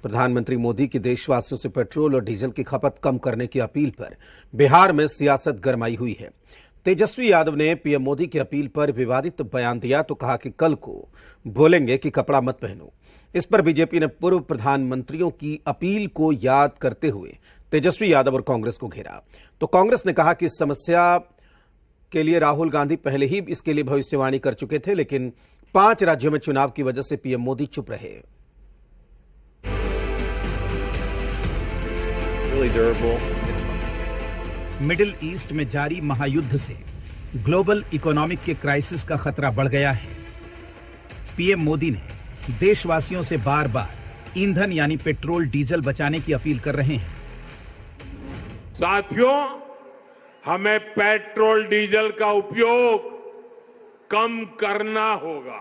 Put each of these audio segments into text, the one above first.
प्रधानमंत्री मोदी की देशवासियों से पेट्रोल और डीजल की खपत कम करने की अपील पर बिहार में सियासत गरमाई हुई है। तेजस्वी यादव ने पीएम मोदी की अपील पर विवादित बयान दिया तो कहा कि कल को बोलेंगे कि कपड़ा मत पहनो। इस पर बीजेपी ने पूर्व प्रधानमंत्रियों की अपील को याद करते हुए तेजस्वी यादव और कांग्रेस को घेरा। तो कांग्रेस ने कहा कि इस समस्या के लिए राहुल गांधी पहले ही इसके लिए भविष्यवाणी कर चुके थे, लेकिन 5 राज्यों में चुनाव की वजह से पीएम मोदी चुप रहे। मिडिल ईस्ट में जारी महायुद्ध से ग्लोबल इकोनॉमिक के क्राइसिस का खतरा बढ़ गया है। पीएम मोदी ने देशवासियों से बार बार ईंधन यानी पेट्रोल डीजल बचाने की अपील कर रहे हैं। साथियों, हमें पेट्रोल डीजल का उपयोग कम करना होगा।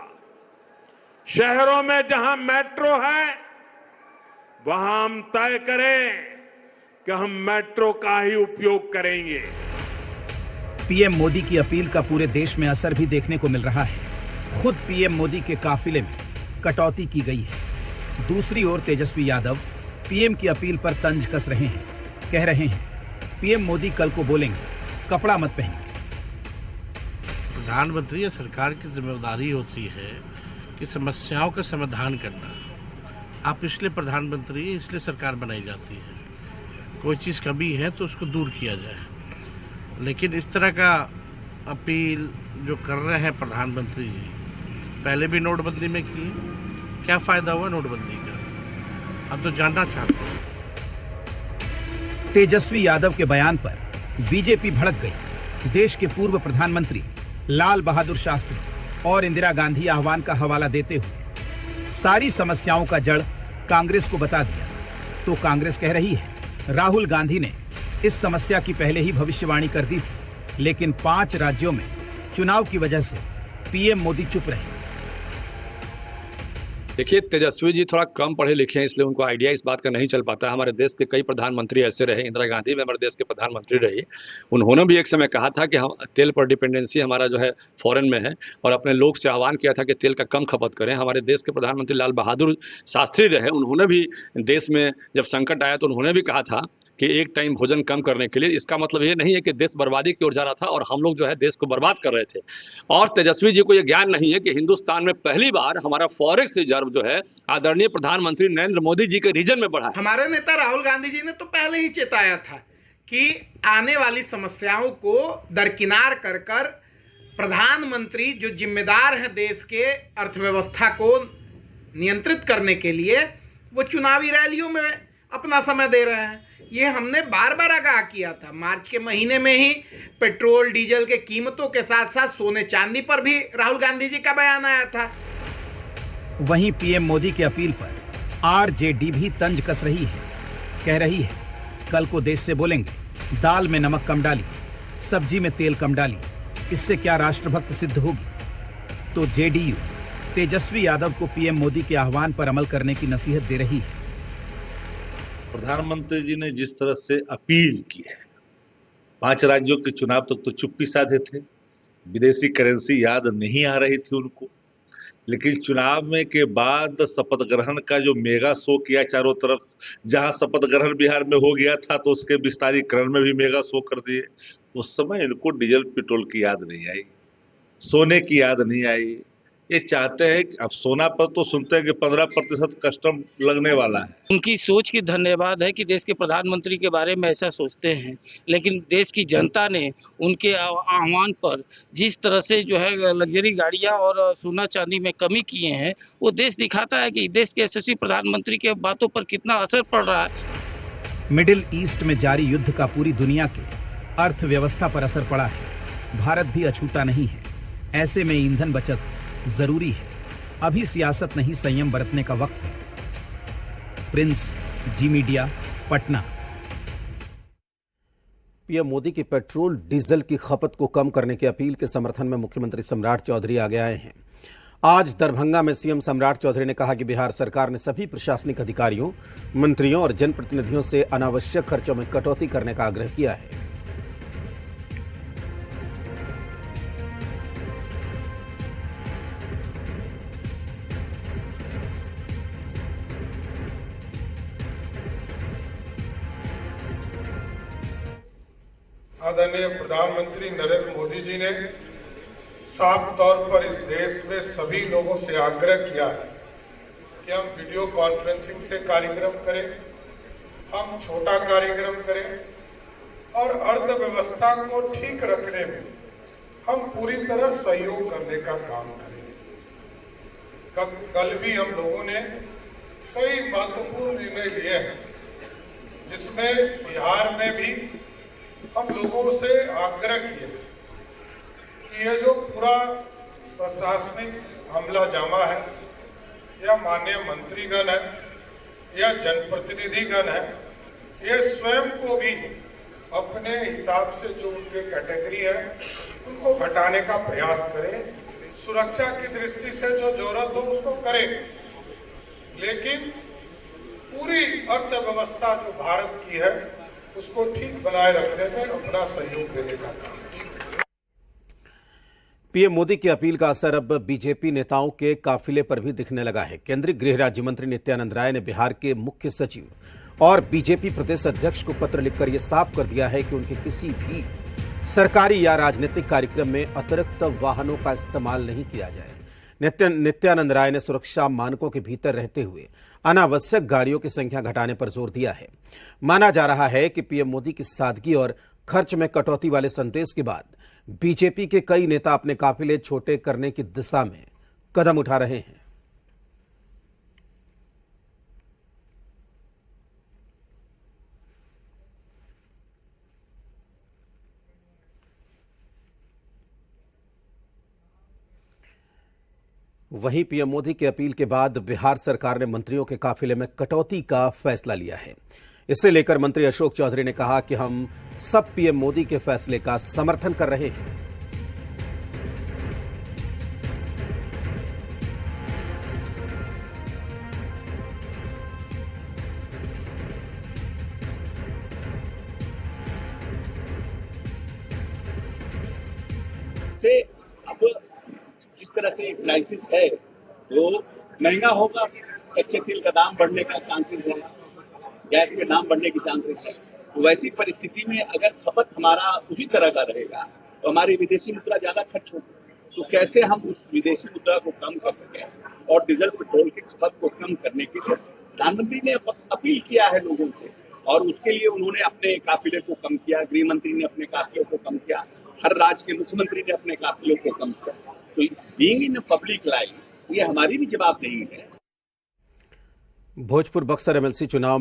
शहरों में जहां मेट्रो है वहां हम तय करें कि हम मेट्रो का ही उपयोग करेंगे। पीएम मोदी की अपील का पूरे देश में असर भी देखने को मिल रहा है। खुद पीएम मोदी के काफिले में कटौती की गई है। दूसरी ओर तेजस्वी यादव पीएम की अपील पर तंज कस रहे हैं। कह रहे हैं पीएम मोदी कल को बोलेंगे कपड़ा मत पहनिए। प्रधानमंत्री या सरकार की जिम्मेदारी होती है कि समस्याओं का समाधान करना। आप इसलिए प्रधानमंत्री, इसलिए सरकार बनाई जाती है। कोई चीज़ कमी है तो उसको दूर किया जाए। लेकिन इस तरह का अपील जो कर रहे हैं प्रधानमंत्री जी, पहले भी नोटबंदी में की, क्या फ़ायदा हुआ नोटबंदी का? अब तो जानना चाहते हैं। तेजस्वी यादव के बयान पर बीजेपी भड़क गई। देश के पूर्व प्रधानमंत्री लाल बहादुर शास्त्री और इंदिरा गांधी आह्वान का हवाला देते हुए सारी समस्याओं का जड़ कांग्रेस को बता दिया। तो कांग्रेस कह रही है राहुल गांधी ने इस समस्या की पहले ही भविष्यवाणी कर दी थी, लेकिन 5 राज्यों में चुनाव की वजह से पीएम मोदी चुप रहे। देखिए, तेजस्वी जी थोड़ा कम पढ़े लिखे हैं, इसलिए उनको आइडिया इस बात का नहीं चल पाता। हमारे देश के कई प्रधानमंत्री ऐसे रहे, इंदिरा गांधी भी हमारे देश के प्रधानमंत्री रही। उन्होंने भी एक समय कहा था कि हम तेल पर डिपेंडेंसी हमारा जो है फॉरेन में है, और अपने लोग से आह्वान किया था कि तेल का कम खपत करें। हमारे देश के प्रधानमंत्री लाल बहादुर शास्त्री रहे, उन्होंने भी देश में जब संकट आया तो उन्होंने भी कहा था कि एक टाइम भोजन कम करने के लिए। इसका मतलब ये नहीं है कि देश बर्बादी की ओर जा रहा था और हम लोग जो है देश को बर्बाद कर रहे थे। और तेजस्वी जी को ये ज्ञान नहीं है कि हिंदुस्तान में पहली बार हमारा फॉरेक्स रिजर्व जो है आदरणीय प्रधानमंत्री नरेंद्र मोदी जी के रीजन में बढ़ा है। हमारे नेता राहुल गांधी जी ने तो पहले ही चेताया था कि आने वाली समस्याओं को दरकिनार कर कर प्रधानमंत्री जो जिम्मेदार है देश के अर्थव्यवस्था को नियंत्रित करने के लिए, वो चुनावी रैलियों में अपना समय दे रहे हैं। ये हमने बार बार आगाह किया था। मार्च के महीने में ही पेट्रोल डीजल के कीमतों के साथ साथ सोने चांदी पर भी राहुल गांधी जी का बयान आया था। वहीं पीएम मोदी की अपील पर आरजेडी भी तंज कस रही है। कह रही है कल को देश से बोलेंगे दाल में नमक कम डालिए, सब्जी में तेल कम डालिए। इससे क्या राष्ट्रभक्त सिद्ध होगी? तो जेडीयू तेजस्वी यादव को पीएम मोदी के आह्वान पर अमल करने की नसीहत दे रही है। प्रधानमंत्री जी ने जिस तरह से अपील की है, 5 राज्यों के चुनाव तक तो चुप्पी साधे थे। विदेशी करेंसी याद नहीं आ रही थी उनको, लेकिन चुनाव में के बाद शपथ ग्रहण का जो मेगा शो किया चारों तरफ, जहां शपथ ग्रहण बिहार में हो गया था तो उसके विस्तारीकरण में भी मेगा शो कर दिए। उस समय इनको डीजल पेट्रोल की याद नहीं आई, सोने की याद नहीं आई। ये चाहते हैं कि अब सोना पर तो सुनते हैं कि 15% कस्टम लगने वाला है। उनकी सोच की धन्यवाद है कि देश के प्रधानमंत्री के बारे में ऐसा सोचते हैं, लेकिन देश की जनता ने उनके आह्वान पर जिस तरह से जो है लग्जरी गाड़ियां और सोना चांदी में कमी किए हैं, वो देश दिखाता है कि देश के यशस्वी प्रधानमंत्री के बातों पर कितना असर पड़ रहा है। मिडिल ईस्ट में जारी युद्ध का पूरी दुनिया के अर्थव्यवस्था पर असर पड़ा है। भारत भी अछूता नहीं है। ऐसे में ईंधन बचत जरूरी है। अभी सियासत नहीं, संयम बरतने का वक्त है। प्रिंस, जी मीडिया, पटना। पीएम मोदी की पेट्रोल डीजल की खपत को कम करने की अपील के समर्थन में मुख्यमंत्री सम्राट चौधरी आगे आए हैं। आज दरभंगा में सीएम सम्राट चौधरी ने कहा कि बिहार सरकार ने सभी प्रशासनिक अधिकारियों, मंत्रियों और जनप्रतिनिधियों से अनावश्यक खर्चों में कटौती करने का आग्रह किया है। आदरणीय प्रधानमंत्री नरेंद्र मोदी जी ने साफ तौर पर इस देश में सभी लोगों से आग्रह किया है कि हम वीडियो कॉन्फ्रेंसिंग से कार्यक्रम करें, हम छोटा कार्यक्रम करें और अर्थव्यवस्था को ठीक रखने में हम पूरी तरह सहयोग करने का काम करें। कल भी हम लोगों ने कई महत्वपूर्ण निर्णय लिए हैं, जिसमें बिहार में भी हम लोगों से आग्रह किए कि ये जो पूरा प्रशासनिक हमला जामा है या माननीय मंत्रीगण है या जनप्रतिनिधिगण है, ये स्वयं को भी अपने हिसाब से जो उनके कैटेगरी है उनको घटाने का प्रयास करें। सुरक्षा की दृष्टि से जो जरूरत हो उसको करें, लेकिन पूरी अर्थव्यवस्था जो भारत की है उसको ठीक बनाए रखने में अपना सहयोग देने का काम। पीएम मोदी की अपील का असर अब बीजेपी नेताओं के काफिले पर भी दिखने लगा है। केंद्रीय गृह राज्य मंत्री नित्यानंद राय ने बिहार के मुख्य सचिव और बीजेपी प्रदेश अध्यक्ष को पत्र लिखकर यह साफ कर दिया है कि उनके किसी भी सरकारी या राजनीतिक कार्यक्रम में अतिरिक्त वाहनों का इस्तेमाल नहीं किया जाए। नित्यानंद राय ने सुरक्षा मानकों के भीतर रहते हुए अनावश्यक गाड़ियों की संख्या घटाने पर जोर दिया है। माना जा रहा है कि पीएम मोदी की सादगी और खर्च में कटौती वाले संदेश के बाद बीजेपी के कई नेता अपने काफिले छोटे करने की दिशा में कदम उठा रहे हैं। वहीं पीएम मोदी की अपील के बाद बिहार सरकार ने मंत्रियों के काफिले में कटौती का फैसला लिया है। इसे लेकर मंत्री अशोक चौधरी ने कहा कि हम सब पीएम मोदी के फैसले का समर्थन कर रहे हैं। जिस तरह से क्राइसिस है तो महंगा होगा, कच्चे तेल का दाम बढ़ने का चांसेस है, गैस के दाम बढ़ने की चांसेस है। तो वैसी परिस्थिति में अगर खपत हमारा उसी तरह का रहेगा तो हमारी विदेशी मुद्रा ज्यादा खर्च होगी। तो कैसे हम उस विदेशी मुद्रा को कम कर सकें और डीजल पेट्रोल की खपत को कम करने के लिए प्रधानमंत्री ने अपील किया है लोगों से, और उसके लिए उन्होंने अपने काफिले को कम किया, गृह मंत्री ने अपने काफिले को कम किया, हर राज्य के मुख्यमंत्री ने अपने काफिले को कम किया। तो बीइंग इन पब्लिक लाइफ ये हमारी भी जवाबदेही है। भोजपुर बक्सर एमएलसी चुनाव में